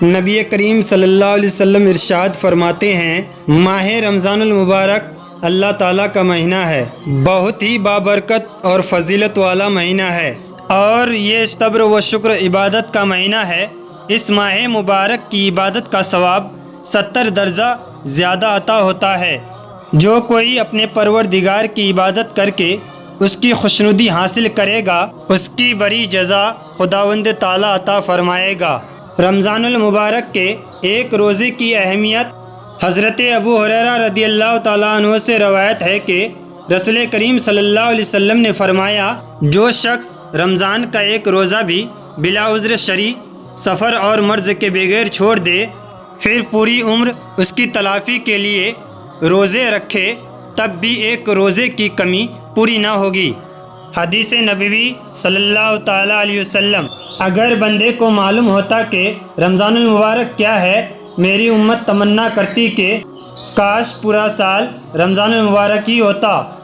نبی کریم صلی اللہ علیہ وسلم ارشاد فرماتے ہیں، ماہ رمضان المبارک اللہ تعالیٰ کا مہینہ ہے، بہت ہی بابرکت اور فضیلت والا مہینہ ہے، اور یہ صبر و شکر عبادت کا مہینہ ہے۔ اس ماہ مبارک کی عبادت کا ثواب 70 درجہ زیادہ عطا ہوتا ہے۔ جو کوئی اپنے پروردگار کی عبادت کر کے اس کی خوشنودی حاصل کرے گا، اس کی بڑی جزا خداوند تعالیٰ عطا فرمائے گا۔ رمضان المبارک کے ایک روزے کی اہمیت۔ حضرت ابو ہریرہ رضی اللہ تعالیٰ عنہ سے روایت ہے کہ رسول کریم صلی اللہ علیہ وسلم نے فرمایا، جو شخص رمضان کا ایک روزہ بھی بلا عذر شرعی، سفر اور مرض کے بغیر چھوڑ دے، پھر پوری عمر اس کی تلافی کے لیے روزے رکھے، تب بھی ایک روزے کی کمی پوری نہ ہوگی۔ حدیث نبوی صلی اللہ تعالیٰ علیہ وسلم۔ اگر بندے کو معلوم ہوتا کہ رمضان المبارک کیا ہے، میری امت تمنا کرتی کہ کاش پورا سال رمضان المبارک ہی ہوتا۔